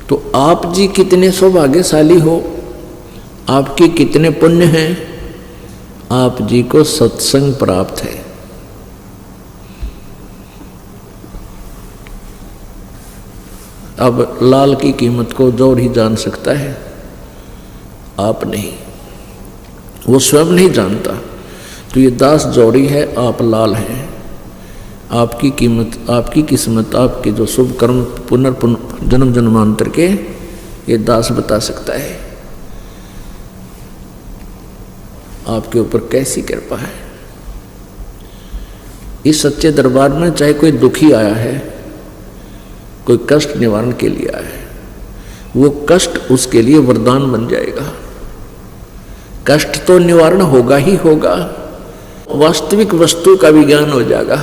तो आप जी कितने सौभाग्यशाली हो, आपके कितने पुण्य हैं, आप जी को सत्संग प्राप्त है। अब लाल की कीमत को जोर ही जान सकता है, आप नहीं, वो स्वयं नहीं जानता। तो ये दास जोड़ी है, आप लाल हैं। आपकी कीमत, आपकी किस्मत, आपके जो शुभ कर्म जन्म जन्मांतर के, ये दास बता सकता है आपके ऊपर कैसी कृपा है। इस सच्चे दरबार में चाहे कोई दुखी आया है, कोई कष्ट निवारण के लिए आया है, वो कष्ट उसके लिए वरदान बन जाएगा। कष्ट तो निवारण होगा ही होगा, वास्तविक वस्तु का भी ज्ञान हो जाएगा।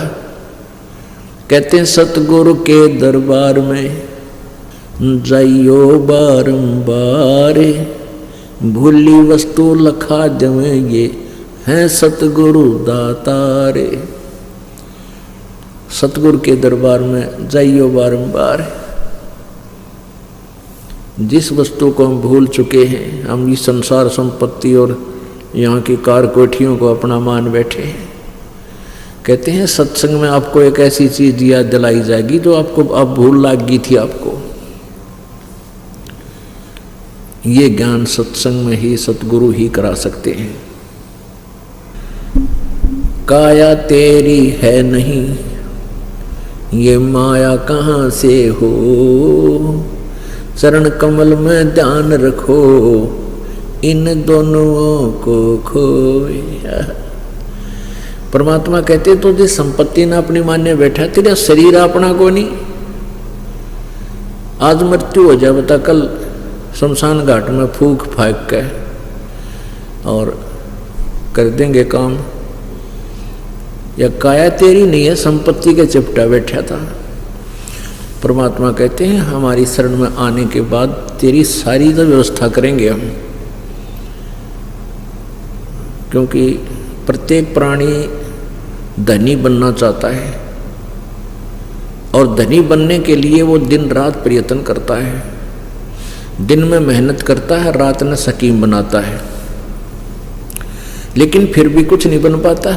कहते हैं सतगुरु के दरबार में जाइयो बारंबार, भूली वस्तु लखा जमे ये हैं सतगुरु दातारे। सतगुरु के दरबार में जाइयो बारंबार। जिस वस्तु को हम भूल चुके हैं, हम इस संसार संपत्ति और यहाँ की कार कोठियों को अपना मान बैठे हैं, कहते हैं सत्संग में आपको एक ऐसी चीज याद दिलाई जाएगी जो आपको अब भूल लग गई थी आपको। ये ज्ञान सत्संग में ही सतगुरु ही करा सकते हैं। काया तेरी है नहीं, ये माया कहाँ से हो, चरण कमल में ध्यान रखो, इन दोनों को खोया। परमात्मा कहते तो जो संपत्ति ना अपनी मान्य बैठा, तेरा शरीर अपना को नहीं। आज मृत्यु हो जाए बता, कल शमशान घाट में फूक फाक के और कर देंगे काम। या काया तेरी नहीं है, संपत्ति के चिपटा बैठा था। परमात्मा कहते हैं हमारी शरण में आने के बाद तेरी सारी तो व्यवस्था करेंगे हम, क्योंकि प्रत्येक प्राणी धनी बनना चाहता है और धनी बनने के लिए वो दिन रात प्रयत्न करता है। दिन में मेहनत करता है, रात में सकीम बनाता है, लेकिन फिर भी कुछ नहीं बन पाता।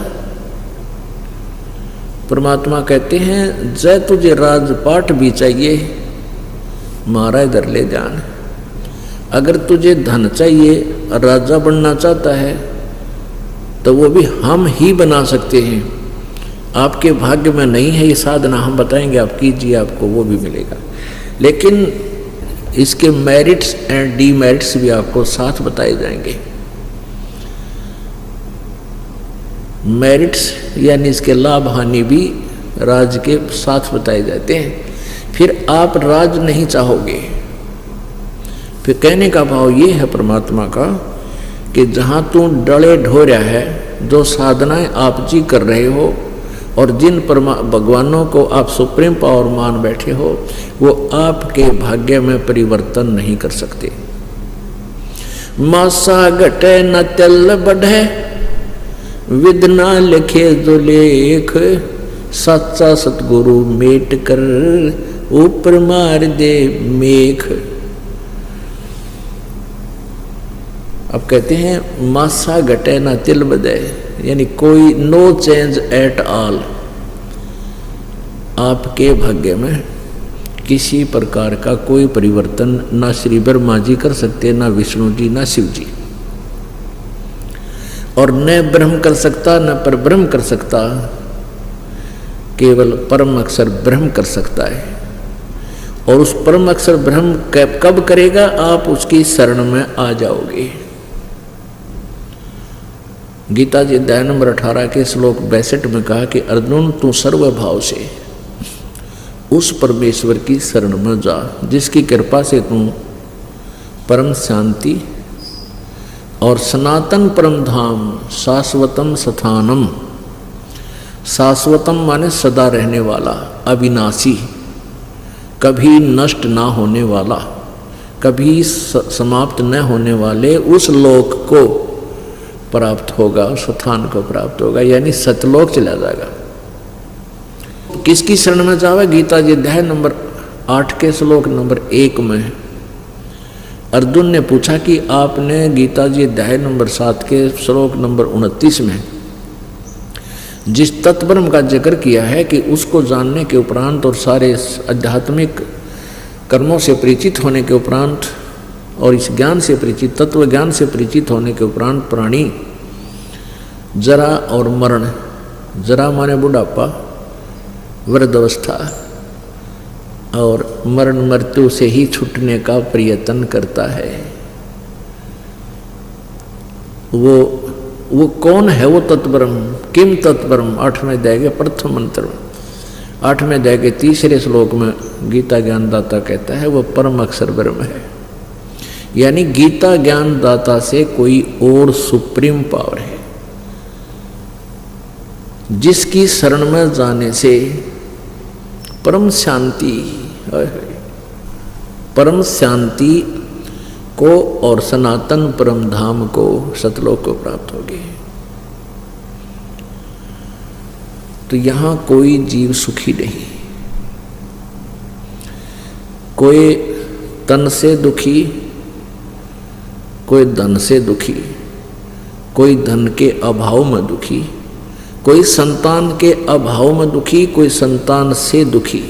परमात्मा कहते हैं जय तुझे राजपाट भी चाहिए, मारा इधर ले जान। अगर तुझे धन चाहिए, राजा बनना चाहता है, तो वो भी हम ही बना सकते हैं। आपके भाग्य में नहीं है ये साधना, हम बताएंगे, आप कीजिए, आपको वो भी मिलेगा। लेकिन इसके मेरिट्स एंड डीमेरिट्स भी आपको साथ बताए जाएंगे। मेरिट्स यानी इसके लाभ हानि भी राज के साथ बताए जाते हैं। फिर आप राज नहीं चाहोगे। फिर कहने का भाव ये है परमात्मा का कि जहाँ तू डले ढो रहा है, जो साधनाएं आप जी कर रहे हो और जिन भगवानों को आप सुप्रीम पावर मान बैठे हो, वो आपके भाग्य में परिवर्तन नहीं कर सकते। मासा घटे न तेल बढ़े, विदना लिखे जो लेख, सच्चा सतगुरु मेट कर ऊपर मार दे मेघ। अब कहते हैं मासा घटे ना तिल बदे, यानी कोई नो चेंज एट ऑल। आपके भाग्य में किसी प्रकार का कोई परिवर्तन ना श्री ब्रह्मा जी कर सकते, ना विष्णु जी, ना शिव जी, और न ब्रह्म कर सकता, न पर ब्रह्म कर सकता। केवल परम अक्षर ब्रह्म कर सकता है। और उस परम अक्षर ब्रह्म कब करेगा? आप उसकी शरण में आ जाओगे। गीता जी अध्याय नंबर 18 के श्लोक 62 में कहा कि अर्जुन तू सर्वभाव से उस परमेश्वर की शरण में जा जिसकी कृपा से तू परम शांति और सनातन परम धाम शाश्वतम स्थानम, शाश्वतम माने सदा रहने वाला, अविनाशी, कभी नष्ट ना होने वाला, कभी समाप्त न होने वाले उस लोक को प्राप्त होगा, उस स्थान को प्राप्त होगा, यानी सतलोक चला जाएगा। किसकी शरण में जावे? गीता जी अध्याय नंबर 8 के श्लोक नंबर 1 में अर्जुन ने पूछा कि आपने गीता जी अध्याय नंबर 7 के श्लोक नंबर 29 में जिस तत्ब्रह्म का जिक्र किया है कि उसको जानने के उपरांत और सारे आध्यात्मिक कर्मों से परिचित होने के उपरांत और इस ज्ञान से परिचित तत्व ज्ञान से परिचित होने के उपरांत प्राणी जरा और मरण, जरा माने बुढ़ापा, वृद्धावस्था और मरण मृत्यु से ही छूटने का प्रयत्न करता है। वो कौन है? वो तत्ब्रह्म। किम तत्ब्रह्म? 8वें अध्याय के प्रथम मंत्र में, 8वें अध्याय के 3रे श्लोक में गीता ज्ञानदाता कहता है वो परम अक्षर ब्रह्म है। यानी गीता ज्ञानदाता से कोई और सुप्रीम पावर है जिसकी शरण में जाने से परम शांति, परम शांति को और सनातन परम धाम को, सतलोक को प्राप्त होगी। तो यहां कोई जीव सुखी नहीं, कोई तन से दुखी, कोई धन से दुखी, कोई धन के अभाव में दुखी, कोई संतान के अभाव में दुखी, कोई संतान से दुखी।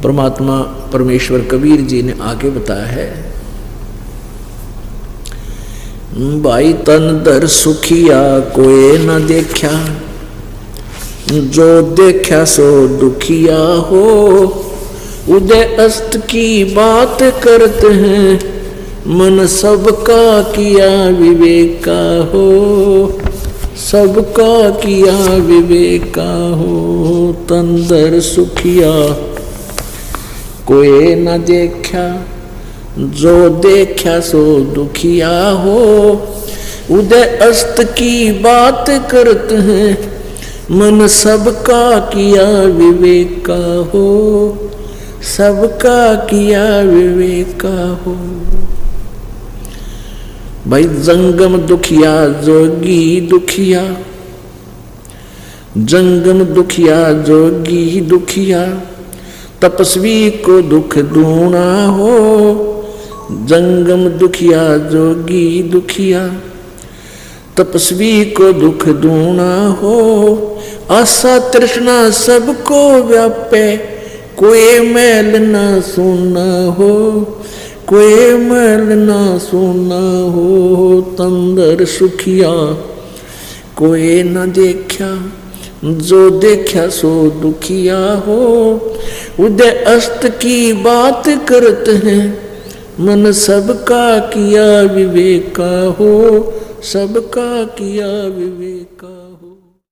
परमात्मा परमेश्वर कबीर जी ने आगे बताया है, भाई तन दर सुखिया कोई न देखा, जो देखा सो दुखिया हो। उदय अस्त की बात करते हैं, मन सबका किया विवेका हो, सबका किया विवेका हो। तंदर सुखिया कोई न देखा, जो देखा सो दुखिया हो। उदय अस्त की बात करते हैं, मन सबका किया विवेका हो, सबका किया विवेका हो। भाई जंगम दुखिया जोगी दुखिया, जंगम दुखिया जोगी दुखिया, तपस्वी को दुख दूना हो। जंगम दुखिया जोगी दुखिया, तपस्वी को दुख दूना हो। आशा तृष्णा सबको व्यापे, कोई मैल ना सुना हो, कोई मैल ना सुना हो। तंदर सुखिया कोई न देखा, जो देखा सो दुखिया हो। उदय अस्त की बात करते हैं, मन सबका किया विवेका हो, सबका किया विवेका।